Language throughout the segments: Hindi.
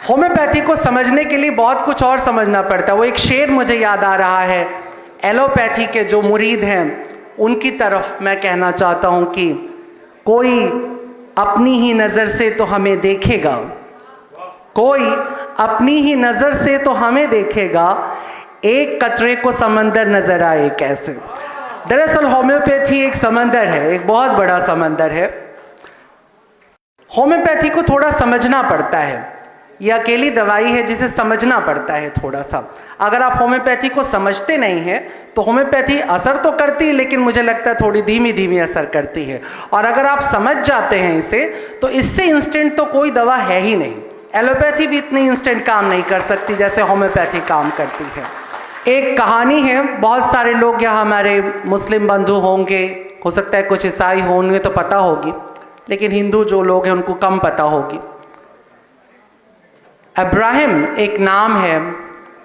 होम्योपैथी को समझने के लिए बहुत कुछ और समझना पड़ता है। वो एक शेर मुझे याद आ रहा है, एलोपैथी के जो मुरीद हैं उनकी तरफ मैं कहना चाहता हूं कि कोई अपनी ही नज़र से तो हमें देखेगा, कोई अपनी ही नज़र से तो हमें देखेगा, एक कतरे को समंदर नजर आए कैसे। दरअसल होम्योपैथी एक समंदर है, एक बहुत बड़ा समंदर है। होम्योपैथी को थोड़ा समझना पड़ता है, यह अकेली दवाई है जिसे समझना पड़ता है थोड़ा सा। अगर आप होम्योपैथी को समझते नहीं हैं तो होम्योपैथी असर तो करती है, लेकिन मुझे लगता है थोड़ी धीमी धीमी असर करती है। और अगर आप समझ जाते हैं इसे, तो इससे इंस्टेंट तो कोई दवा है ही नहीं। एलोपैथी भी इतनी इंस्टेंट काम नहीं कर सकती जैसे होम्योपैथी काम करती है। एक कहानी है, बहुत सारे लोग यहाँ हमारे मुस्लिम बंधु होंगे, हो सकता है कुछ ईसाई होंगे तो पता होगी, लेकिन हिंदू जो लोग हैं उनको कम पता होगी। इब्राहिम एक नाम है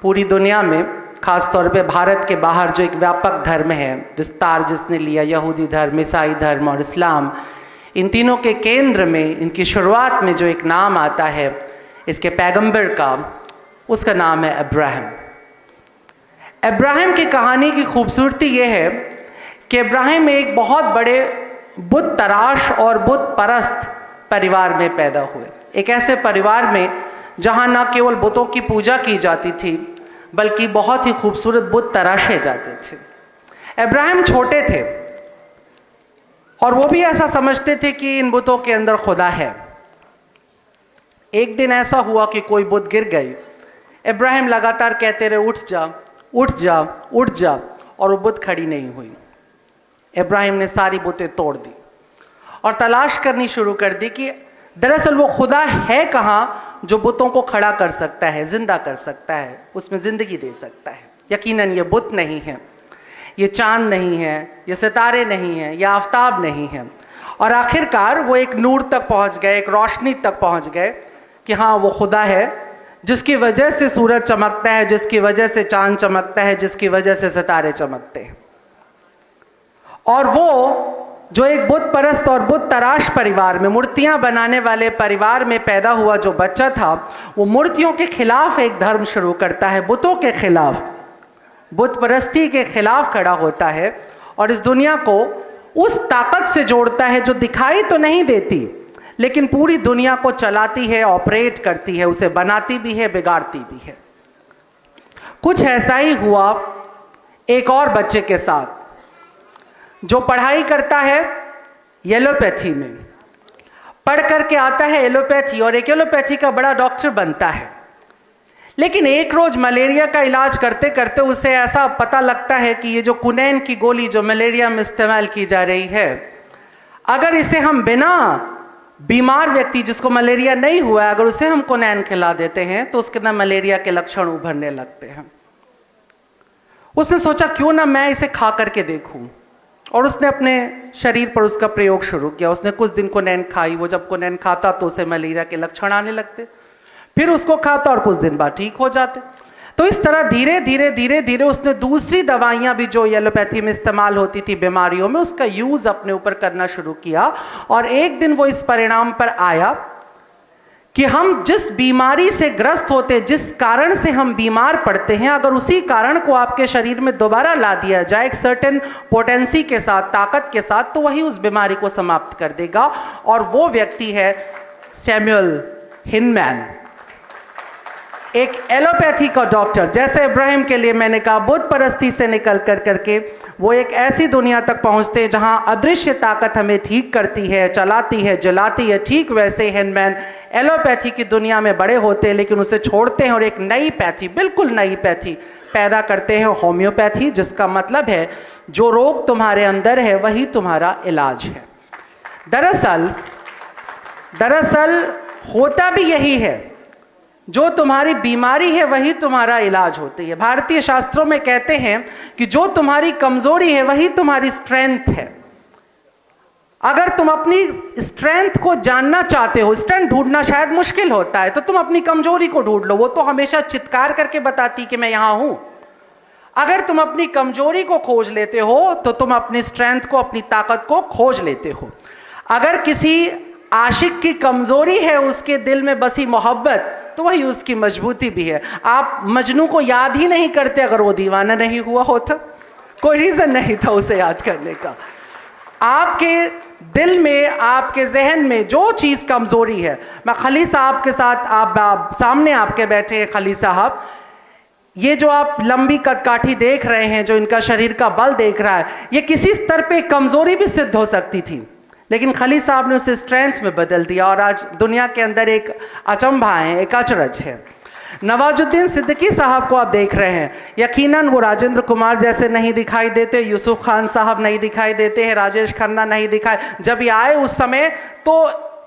पूरी दुनिया में, खास तौर पे भारत के बाहर जो एक व्यापक धर्म है, विस्तार जिसने लिया, यहूदी धर्म, ईसाई धर्म और इस्लाम, इन तीनों के केंद्र में, इनकी शुरुआत में जो एक नाम आता है इसके पैगंबर का, उसका नाम है इब्राहिम। इब्राहिम की कहानी की खूबसूरती यह है कि इब्राहिम एक बहुत बड़े बुत तराश और बुत परस्त परिवार में पैदा हुए। एक ऐसे परिवार में जहां न केवल बुतों की पूजा की जाती थी बल्कि बहुत ही खूबसूरत बुत तराशे जाते थे। इब्राहिम छोटे थे और वो भी ऐसा समझते थे कि इन बुतों के अंदर खुदा है। एक दिन ऐसा हुआ कि कोई बुत गिर गई। इब्राहिम लगातार कहते रहे, उठ जा, उठ जा, उठ जा, और वो बुत खड़ी नहीं हुई। इब्राहिम ने सारी बुतें तोड़ दी और तलाश करनी शुरू कर दी कि दरअसल वो खुदा है कहाँ जो बुतों को खड़ा कर सकता है, जिंदा कर सकता है, उसमें जिंदगी दे सकता है। यकीनन ये बुत नहीं है, ये चांद नहीं है, ये सितारे नहीं हैं, ये आफताब नहीं है। और आखिरकार वो एक नूर तक पहुंच गए, एक रोशनी तक पहुंच गए कि हाँ वो खुदा है जिसकी वजह से सूरज चमकता है, जिसकी वजह से चांद चमकता है, जिसकी वजह से सितारे चमकते हैं। और वो जो एक बुत परस्त और बुत तराश परिवार में, मूर्तियां बनाने वाले परिवार में पैदा हुआ जो बच्चा था, वो मूर्तियों के खिलाफ एक धर्म शुरू करता है, बुतों के खिलाफ, बुत परस्ती के खिलाफ खड़ा होता है और इस दुनिया को उस ताकत से जोड़ता है जो दिखाई तो नहीं देती लेकिन पूरी दुनिया को चलाती है, ऑपरेट करती है, उसे बनाती भी है, बिगाड़ती भी है। कुछ ऐसा ही हुआ एक और बच्चे के साथ जो पढ़ाई करता है एलोपैथी में, पढ़ करके आता है एलोपैथी और एक एलोपैथी का बड़ा डॉक्टर बनता है। लेकिन एक रोज मलेरिया का इलाज करते करते उसे ऐसा पता लगता है कि ये जो कुनैन की गोली जो मलेरिया में इस्तेमाल की जा रही है, अगर इसे हम बिना बीमार व्यक्ति जिसको मलेरिया नहीं हुआ, अगर उसे हम कुनैन खिला देते हैं तो उसके अंदर मलेरिया के लक्षण उभरने लगते हैं। उसने सोचा क्यों ना मैं इसे खा करके देखूं, और उसने अपने शरीर पर उसका प्रयोग शुरू किया। उसने कुछ दिन कुनैन खाई, वो जब कुनैन खाता तो उसे मलेरिया के लक्षण आने लगते, फिर उसको खाता और कुछ दिन बाद ठीक हो जाते। तो इस तरह धीरे धीरे धीरे धीरे उसने दूसरी दवाइयां भी जो एलोपैथी में इस्तेमाल होती थी बीमारियों में, उसका यूज अपने ऊपर करना शुरू किया। और एक दिन वो इस परिणाम पर आया कि हम जिस बीमारी से ग्रस्त होते, जिस कारण से हम बीमार पड़ते हैं, अगर उसी कारण को आपके शरीर में दोबारा ला दिया जाए एक सर्टेन पोटेंसी के साथ, ताकत के साथ, तो वही उस बीमारी को समाप्त कर देगा। और वो व्यक्ति है सैमुअल हिनमैन, एक एलोपैथी का डॉक्टर। जैसे इब्राहिम के लिए मैंने कहा बुत परस्ती से निकल कर करके वो एक ऐसी दुनिया तक पहुंचते हैं जहां अदृश्य ताकत हमें ठीक करती है, चलाती है, जलाती है। ठीक वैसे हिनमैन एलोपैथी की दुनिया में बड़े होते हैं, लेकिन उसे छोड़ते हैं और एक नई पैथी, बिल्कुल नई पैथी पैदा करते हैं, होम्योपैथी, जिसका मतलब है जो रोग तुम्हारे अंदर है वही तुम्हारा इलाज है। दरअसल होता भी यही है, जो तुम्हारी बीमारी है वही तुम्हारा इलाज होती है। भारतीय शास्त्रों में कहते हैं कि जो तुम्हारी कमजोरी है वही तुम्हारी स्ट्रेंथ है। अगर तुम अपनी स्ट्रेंथ को जानना चाहते हो, स्ट्रेंथ ढूंढना शायद मुश्किल होता है, तो तुम अपनी कमजोरी को ढूंढ लो, वो तो हमेशा चित्कार करके बताती कि मैं यहां हूं। अगर तुम अपनी कमजोरी को खोज लेते हो तो तुम अपनी स्ट्रेंथ को, अपनी ताकत को खोज लेते हो। अगर किसी आशिक की कमजोरी है उसके दिल में बसी मोहब्बत, तो वही उसकी मजबूती भी है। आप मजनू को याद ही नहीं करते अगर वो दीवाना नहीं हुआ होता, कोई रीजन नहीं था उसे याद करने का। आपके दिल में, आपके जहन में जो चीज कमजोरी है, मैं खली साहब के साथ, आप सामने आपके बैठे हैं खली साहब, ये जो आप लंबी कदकाठी देख रहे हैं, जो इनका शरीर का बल देख रहा है, ये किसी स्तर पे कमजोरी भी सिद्ध हो सकती थी, लेकिन खली साहब ने उसे स्ट्रेंथ में बदल दिया और आज दुनिया के अंदर एक अचंभा है, एक अचरज है। नवाजुद्दीन सिद्दीकी साहब को आप देख रहे हैं, यकीनन वो राजेंद्र कुमार जैसे नहीं दिखाई देते, यूसुफ खान साहब नहीं दिखाई देते हैं, राजेश खन्ना नहीं दिखाई। जब ये आए उस समय तो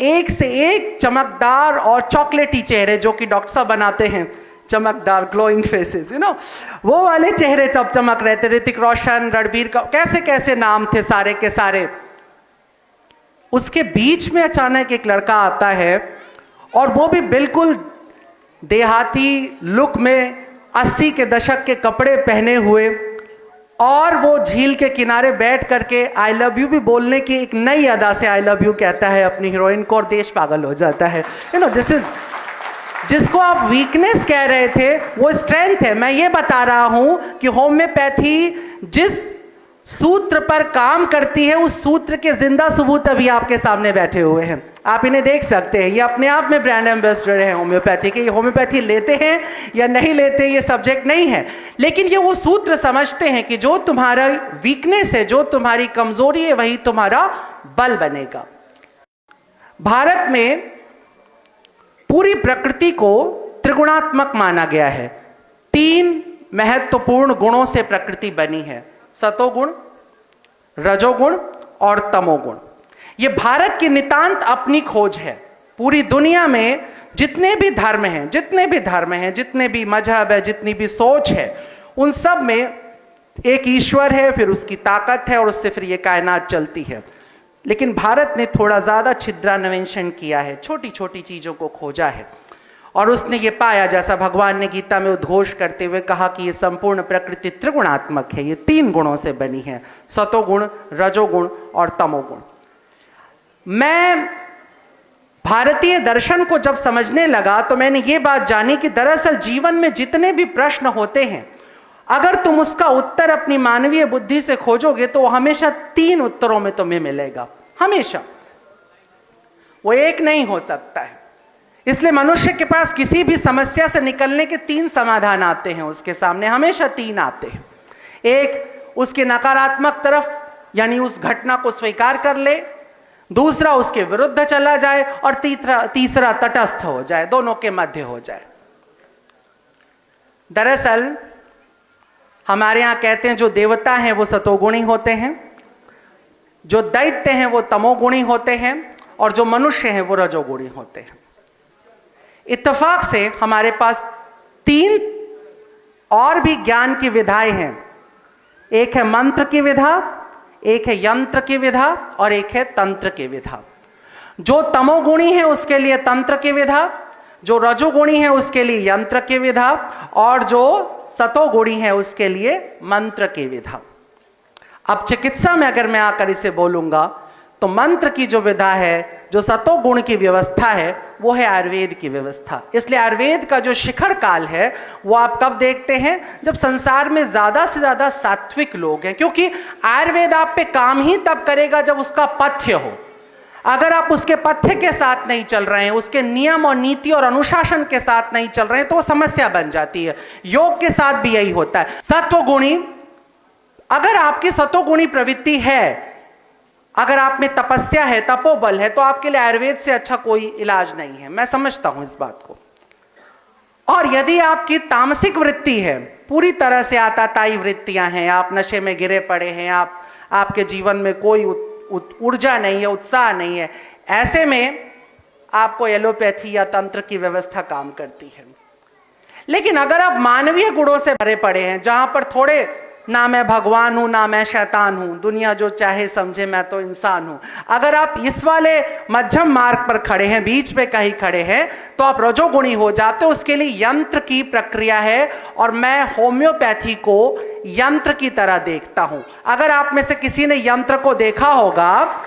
एक से एक चमकदार और चॉकलेटी चेहरे, जो कि डॉक्टर साहब बनाते हैं, चमकदार ग्लोइंग फेसेस, वो वाले चेहरे तब चमक रहे थे। ऋतिक रोशन, रणबीर का, कैसे कैसे नाम थे सारे के सारे। उसके बीच में अचानक एक लड़का आता है और वो भी बिल्कुल देहाती लुक में, 80 के दशक के कपड़े पहने हुए, और वो झील के किनारे बैठ करके आई लव यू भी बोलने की एक नई अदा से आई लव यू कहता है अपनी हीरोइन को और देश पागल हो जाता है। दिस इज, जिसको आप वीकनेस कह रहे थे वो स्ट्रेंथ है। मैं ये बता रहा हूं कि होम्योपैथी जिस सूत्र पर काम करती है, उस सूत्र के जिंदा सबूत अभी आपके सामने बैठे हुए हैं, आप इन्हें देख सकते हैं। ये अपने आप में ब्रांड एम्बेसडर हैं होम्योपैथी के। ये होम्योपैथी लेते हैं या नहीं लेते ये सब्जेक्ट नहीं है, लेकिन ये वो सूत्र समझते हैं कि जो तुम्हारा वीकनेस है, जो तुम्हारी कमजोरी है, वही तुम्हारा बल बनेगा। भारत में पूरी प्रकृति को त्रिगुणात्मक माना गया है। 3 महत्वपूर्ण गुणों से प्रकृति बनी है, सतोगुण, रजोगुण और तमोगुण। ये भारत की नितांत अपनी खोज है। पूरी दुनिया में जितने भी धर्म हैं, जितने भी मजहब है, जितनी भी सोच है, उन सब में एक ईश्वर है, फिर उसकी ताकत है और उससे फिर ये कायनात चलती है। लेकिन भारत ने थोड़ा ज्यादा छिद्रान्वेषण किया है, छोटी छोटी चीजों को खोजा है और उसने ये पाया, जैसा भगवान ने गीता में उद्घोष करते हुए कहा कि ये संपूर्ण प्रकृति त्रिगुणात्मक है, ये 3 गुणों से बनी है, सतोगुण, रजोगुण और तमोगुण। मैं भारतीय दर्शन को जब समझने लगा तो मैंने ये बात जानी कि दरअसल जीवन में जितने भी प्रश्न होते हैं, अगर तुम उसका उत्तर अपनी मानवीय बुद्धि से खोजोगे तो वो हमेशा 3 उत्तरों में तुम्हें मिलेगा, हमेशा। वो एक नहीं हो सकता है। इसलिए मनुष्य के पास किसी भी समस्या से निकलने के 3 समाधान आते हैं उसके सामने, हमेशा 3 आते हैं। एक, उसके नकारात्मक तरफ, यानी उस घटना को स्वीकार कर ले। दूसरा, उसके विरुद्ध चला जाए। और तीसरा तटस्थ हो जाए, दोनों के मध्य हो जाए। दरअसल हमारे यहां कहते हैं जो देवता हैं वो सतोगुणी होते हैं, जो दैत्य हैं वो तमोगुणी होते हैं, और जो मनुष्य हैं वो रजोगुणी होते हैं। इत्तेफाक से हमारे पास 3 और भी ज्ञान की विधाएं हैं। एक है मंत्र की विधा, एक है यंत्र की विधा और एक है तंत्र की विधा। जो तमोगुणी है उसके लिए तंत्र की विधा, जो रजोगुणी है उसके लिए यंत्र की विधा, और जो सतोगुणी है उसके लिए मंत्र की विधा। अब चिकित्सा में अगर मैं आकर इसे बोलूंगा तो मंत्र की जो विधा है, जो सतोगुण की व्यवस्था है, वो है आयुर्वेद की व्यवस्था। इसलिए आयुर्वेद का जो शिखर काल है वो आप कब देखते हैं, जब संसार में ज्यादा से ज्यादा सात्विक लोग हैं। क्योंकि आयुर्वेद आप पे काम ही तब करेगा जब उसका पथ्य हो। अगर आप उसके पथ्य के साथ नहीं चल रहे हैं, उसके नियम और नीति और अनुशासन के साथ नहीं चल रहे हैं, तो वो समस्या बन जाती है। योग के साथ भी यही होता है। सत्वगुणी, अगर आपकी सत्वगुणी प्रवृत्ति है, अगर आप में तपस्या है, तपोबल है, तो आपके लिए आयुर्वेद से अच्छा कोई इलाज नहीं है। मैं समझता हूं इस बात को। और यदि आपकी तामसिक वृत्ति है, पूरी तरह से आताताई वृत्तियां हैं, आप नशे में गिरे पड़े हैं, आपके जीवन में कोई ऊर्जा नहीं है, उत्साह नहीं है, ऐसे में आपको एलोपैथी या तंत्र की व्यवस्था काम करती है। लेकिन अगर आप मानवीय गुणों से भरे पड़े हैं, जहां पर थोड़े ना मैं भगवान हूं ना मैं शैतान हूं, दुनिया जो चाहे समझे, मैं तो इंसान हूं, अगर आप इस वाले मध्यम मार्ग पर खड़े हैं, बीच में कहीं खड़े हैं, तो आप रजोगुणी हो जाते हो। उसके लिए यंत्र की प्रक्रिया है और मैं होम्योपैथी को यंत्र की तरह देखता हूं। अगर आप में से किसी ने यंत्र को देखा होगा,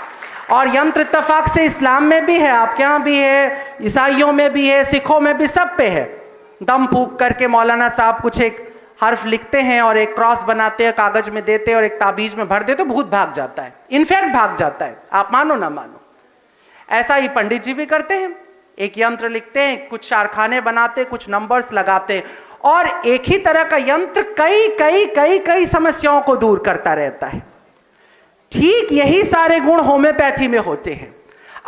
और यंत्र इत्तेफाक से इस्लाम में भी है, आपके यहाँ भी है, ईसाइयों में भी है, सिखों में भी, सब पे है। दम फूंक करके मौलाना साहब कुछ एक हर्फ लिखते हैं और एक क्रॉस बनाते हैं, कागज में देते हैं और एक ताबीज में भर देते, तो भूत भाग जाता है, इनफैक्ट भाग जाता है, आप मानो ना मानो। ऐसा ही पंडित जी भी करते हैं, एक यंत्र लिखते हैं, कुछ कारखाने बनाते, कुछ नंबर्स लगाते, और एक ही तरह का यंत्र कई कई कई कई समस्याओं को दूर करता रहता है। ठीक यही सारे गुण होम्योपैथी में होते हैं।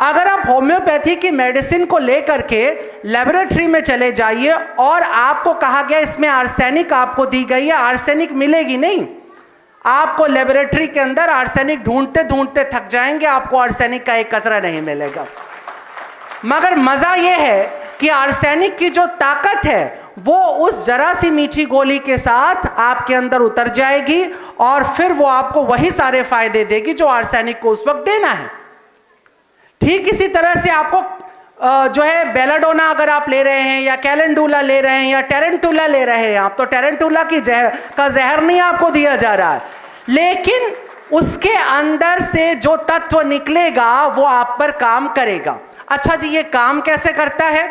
अगर आप होम्योपैथी की मेडिसिन को लेकर के लेबोरेटरी में चले जाइए और आपको कहा गया इसमें आर्सेनिक आपको दी गई है, आर्सेनिक मिलेगी नहीं। आपको लेबोरेटरी के अंदर आर्सेनिक ढूंढते ढूंढते थक जाएंगे, आपको आर्सेनिक का एक कतरा नहीं मिलेगा। मगर मजा यह है कि आर्सेनिक की जो ताकत है वो उस जरा सी मीठी गोली के साथ आपके अंदर उतर जाएगी और फिर वो आपको वही सारे फायदे देगी जो आर्सेनिक को उस वक्त देना है। ठीक इसी तरह से आपको जो है बेलाडोना अगर आप ले रहे हैं या कैलेंडुला ले रहे हैं या टेरेंटुला ले रहे हैं आप, तो टेरेंटुला की जहर नहीं आपको दिया जा रहा है, लेकिन उसके अंदर से जो तत्व निकलेगा वो आप पर काम करेगा। अच्छा जी, ये काम कैसे करता है?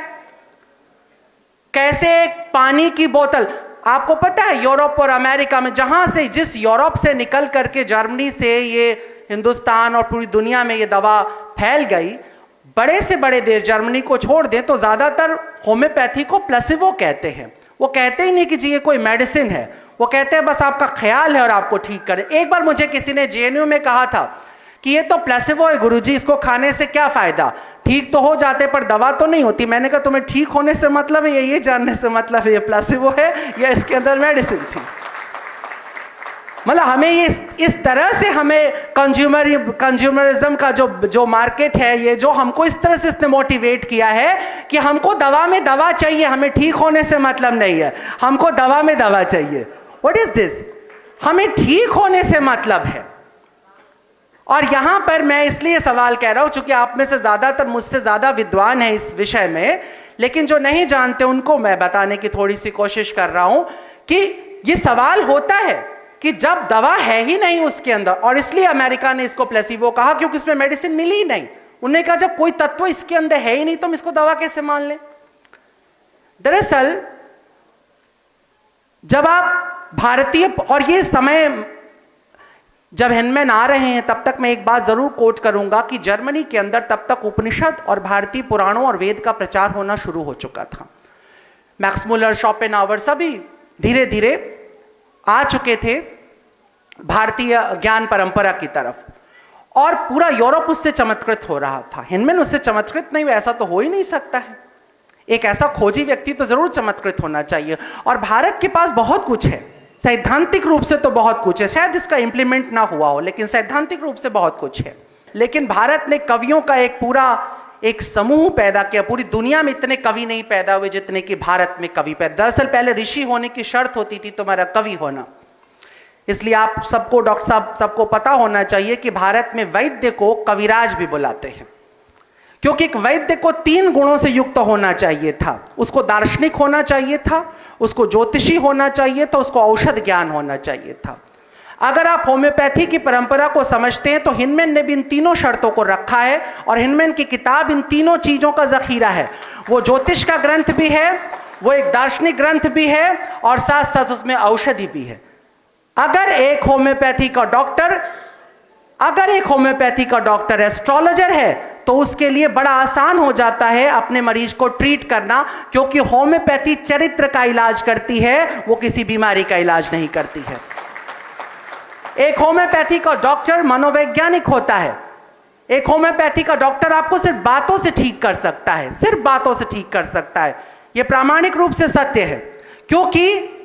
कैसे एक पानी की बोतल, आपको पता है यूरोप और अमेरिका में जहां से, जिस यूरोप से निकल करके जर्मनी से ये हिंदुस्तान और पूरी दुनिया में ये दवा फैल गई, बड़े से बड़े देश जर्मनी को छोड़ दें तो ज्यादातर होम्योपैथी को प्लेसिबो कहते हैं। वो कहते ही नहीं कि जी ये कोई मेडिसिन है, वो कहते हैं बस आपका ख्याल है और आपको ठीक करे। एक बार मुझे किसी ने जेएनयू में कहा था कि ये तो प्लेसिबो है गुरुजी, इसको खाने से क्या फायदा, ठीक तो हो जाते पर दवा तो नहीं होती। मैंने कहा तुम्हें ठीक होने से मतलब है, ये जानने से मतलब है ये प्लेसिबो है या इसके अंदर मेडिसिन थी। मतलब हमें ये इस तरह से हमें कंज्यूमरिज्म का जो मार्केट है, ये जो हमको इस तरह से इसने मोटिवेट किया है कि हमको दवा में दवा चाहिए, हमें ठीक होने से मतलब नहीं है, हमको दवा में दवा चाहिए। What is this? हमें ठीक होने से मतलब है। और यहां पर मैं इसलिए सवाल कह रहा हूं चूंकि आप में से ज्यादातर मुझसे ज्यादा विद्वान है इस विषय में, लेकिन जो नहीं जानते उनको मैं बताने की थोड़ी सी कोशिश कर रहा हूं कि ये सवाल होता है कि जब दवा है ही नहीं उसके अंदर, और इसलिए अमेरिका ने इसको प्लेसिबो कहा क्योंकि इसमें मेडिसिन मिली ही नहीं। उन्होंने कहा जब कोई तत्व इसके अंदर है ही नहीं तो हम इसको दवा कैसे मान लें। दरअसल जब आप भारतीय, और ये समय जब हिनमैन आ रहे हैं तब तक मैं एक बात जरूर कोट करूंगा कि जर्मनी के अंदर तब तक उपनिषद और भारतीय पुराणों और वेद का प्रचार होना शुरू हो चुका था। मैक्स मुलर, शोपेनहावर सभी धीरे धीरे आ चुके थे भारतीय ज्ञान परंपरा की तरफ, और पूरा यूरोप उससे चमत्कृत हो रहा था। हिनमैन उससे चमत्कृत नहीं हुआ, ऐसा तो हो ही नहीं सकता है। एक ऐसा खोजी व्यक्ति तो जरूर चमत्कृत होना चाहिए। और भारत के पास बहुत कुछ है, सैद्धांतिक रूप से तो बहुत कुछ है, शायद इसका इंप्लीमेंट ना हुआ हो लेकिन सैद्धांतिक रूप से बहुत कुछ है। लेकिन भारत ने कवियों का एक पूरा एक समूह पैदा किया। पूरी दुनिया में इतने कवि नहीं पैदा हुए जितने कि भारत में कवि पैदा। दरअसल पहले ऋषि होने की शर्त होती थी तुम्हारा कवि होना। इसलिए आप सबको, डॉक्टर साहब सबको पता होना चाहिए कि भारत में वैद्य को कविराज भी बुलाते हैं, क्योंकि एक वैद्य को 3 गुणों से युक्त होना चाहिए था। उसको दार्शनिक होना चाहिए था, उसको ज्योतिषी होना चाहिए था, उसको औषध ज्ञान होना चाहिए था। अगर आप होम्योपैथी की परंपरा को समझते हैं तो हिनमैन ने भी इन तीनों शर्तों को रखा है, और हिनमैन की किताब इन तीनों चीजों का जखीरा है। वो ज्योतिष का ग्रंथ भी है, वो एक दार्शनिक ग्रंथ भी है, और साथ साथ उसमें औषधि भी है। अगर एक होम्योपैथी का डॉक्टर एस्ट्रोलॉजर है तो उसके लिए बड़ा आसान हो जाता है अपने मरीज को ट्रीट करना, क्योंकि होम्योपैथी चरित्र का इलाज करती है, वो किसी बीमारी का इलाज नहीं करती है। एक होम्योपैथी का डॉक्टर मनोवैज्ञानिक होता है। एक होम्योपैथी का डॉक्टर आपको सिर्फ बातों से ठीक कर सकता है, सिर्फ बातों से ठीक कर सकता है। यह प्रामाणिक रूप से सत्य है, क्योंकि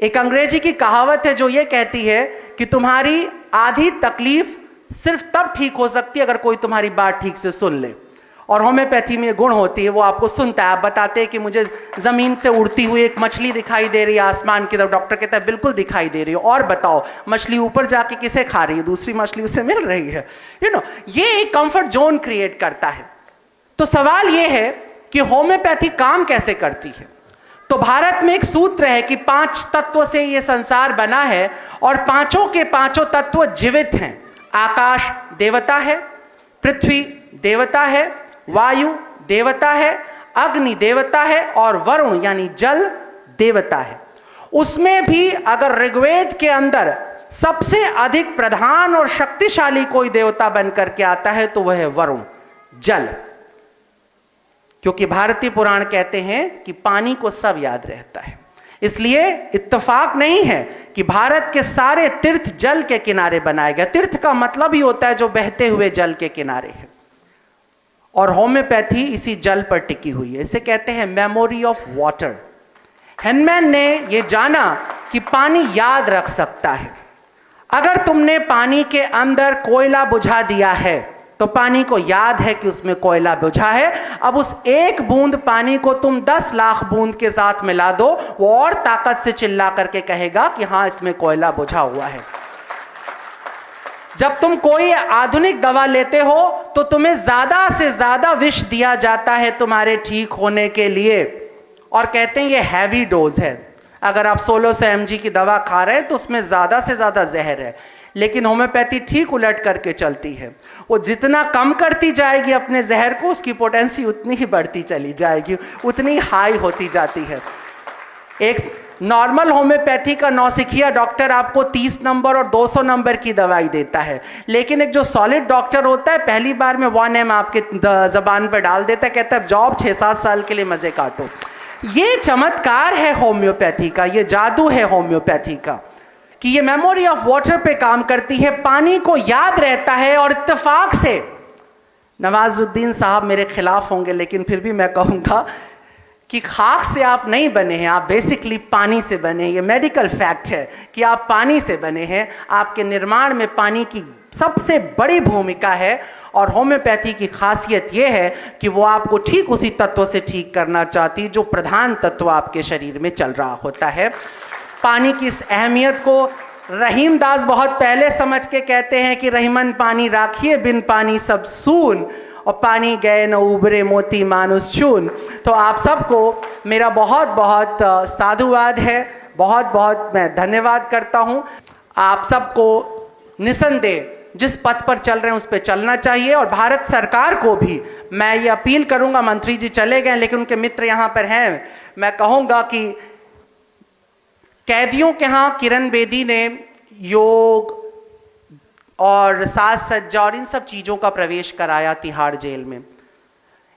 एक अंग्रेजी की कहावत है जो यह कहती है कि तुम्हारी आधी तकलीफ सिर्फ तब ठीक हो सकती है अगर कोई तुम्हारी बात ठीक से सुन ले। और होम्योपैथी में गुण होती है, वो आपको सुनता है। आप बताते हैं कि मुझे जमीन से उड़ती हुई एक मछली दिखाई दे रही है आसमान की तरफ, डॉक्टर कहता है बिल्कुल दिखाई दे रही है, और बताओ मछली ऊपर जाके किसे खा रही है, दूसरी मछली उसे मिल रही है। ये एक कंफर्ट जोन क्रिएट करता है। तो सवाल ये है कि होम्योपैथी काम कैसे करती है। तो भारत में एक सूत्र है कि 5 तत्वों से यह संसार बना है, और पांचों के पांचों तत्व जीवित हैं। आकाश देवता है, पृथ्वी देवता है, वायु देवता है, अग्नि देवता है और वरुण यानी जल देवता है। उसमें भी अगर ऋग्वेद के अंदर सबसे अधिक प्रधान और शक्तिशाली कोई देवता बनकर के आता है तो वह है वरुण, जल। क्योंकि भारतीय पुराण कहते हैं कि पानी को सब याद रहता है, इसलिए इत्तेफाक नहीं है कि भारत के सारे तीर्थ जल के किनारे बनाए गए। तीर्थ का मतलब ही होता है जो बहते हुए जल के किनारे है, और होम्योपैथी इसी जल पर टिकी हुई है। इसे कहते हैं मेमोरी ऑफ वाटर। हेनमैन ने यह जाना कि पानी याद रख सकता है। अगर तुमने पानी के अंदर कोयला बुझा दिया है तो पानी को याद है कि उसमें कोयला बुझा है। अब उस एक बूंद पानी को तुम 10 लाख बूंद के साथ मिला दो, वो और ताकत से चिल्ला करके कहेगा कि हां इसमें कोयला बुझा हुआ है। जब तुम कोई आधुनिक दवा लेते हो तो तुम्हें ज्यादा से ज्यादा विष दिया जाता है तुम्हारे ठीक होने के लिए, और कहते हैं ये हैवी डोज है। अगर आप 1600 mg की दवा खा रहे हैं तो उसमें ज्यादा से ज्यादा जहर है। लेकिन होम्योपैथी ठीक उलट करके चलती है, वो जितना कम करती जाएगी अपने जहर को, उसकी पोटेंसी उतनी ही बढ़ती चली जाएगी, उतनी हाई होती जाती है। एक नॉर्मल होम्योपैथी का नौसिखिया डॉक्टर आपको 30 नंबर और 200 नंबर की दवाई देता है, लेकिन एक जो सॉलिड डॉक्टर होता है पहली बार में 1 mg आपके जबान पर डाल देता है, कहता है जॉब 6-7 साल के लिए मजे काटो। ये चमत्कार है होम्योपैथी का, ये जादू है होम्योपैथी का कि ये मेमोरी ऑफ वाटर पे काम करती है, पानी को याद रहता है। और इत्तेफाक से नवाजुद्दीन साहब मेरे खिलाफ होंगे, लेकिन फिर भी मैं कहूंगा कि खाक से आप नहीं बने हैं, आप बेसिकली पानी से बने हैं। ये मेडिकल फैक्ट है कि आप पानी से बने हैं। आपके निर्माण में पानी की सबसे बड़ी भूमिका है, और होम्योपैथी की खासियत यह है कि वो आपको ठीक उसी तत्व से ठीक करना चाहती जो प्रधान तत्व आपके शरीर में चल रहा होता है। पानी की इस अहमियत को रहीम दास बहुत पहले समझ के कहते हैं कि रहीमन पानी राखिए बिन पानी सब सून, और पानी गए न उबरे मोती मानुष चून। तो आप सबको मेरा बहुत बहुत साधुवाद है, बहुत बहुत मैं धन्यवाद करता हूं। आप सबको निसंदेह जिस पथ पर चल रहे हैं उस पर चलना चाहिए, और भारत सरकार को भी मैं ये अपील करूंगा। मंत्री जी चले गए लेकिन उनके मित्र यहां पर हैं, मैं कहूंगा कि कैदियों के यहां किरण बेदी ने योग और साज सज्जा और इन सब चीजों का प्रवेश कराया तिहाड़ जेल में।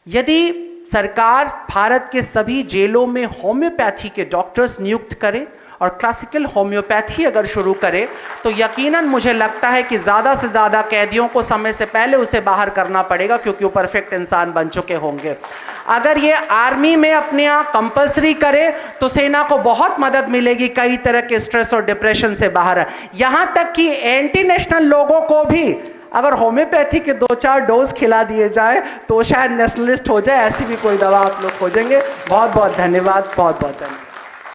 यदि सरकार भारत के सभी जेलों में होम्योपैथी के डॉक्टर्स नियुक्त करे और क्लासिकल होम्योपैथी अगर शुरू करे तो यकीनन मुझे लगता है कि ज़्यादा से ज़्यादा कैदियों को समय से पहले उसे बाहर करना पड़ेगा, क्योंकि वो परफेक्ट इंसान बन चुके होंगे। अगर ये आर्मी में अपने यहाँ कंपल्सरी करे तो सेना को बहुत मदद मिलेगी कई तरह के स्ट्रेस और डिप्रेशन से बाहर। यहाँ तक कि एंटी नेशनल लोगों को भी अगर होम्योपैथी के 2-4 डोज खिला दिए जाए तो शायद नेशनलिस्ट हो जाए। ऐसी भी कोई दवा आप लोग खोजेंगे। बहुत बहुत धन्यवाद, बहुत बहुत धन्यवाद।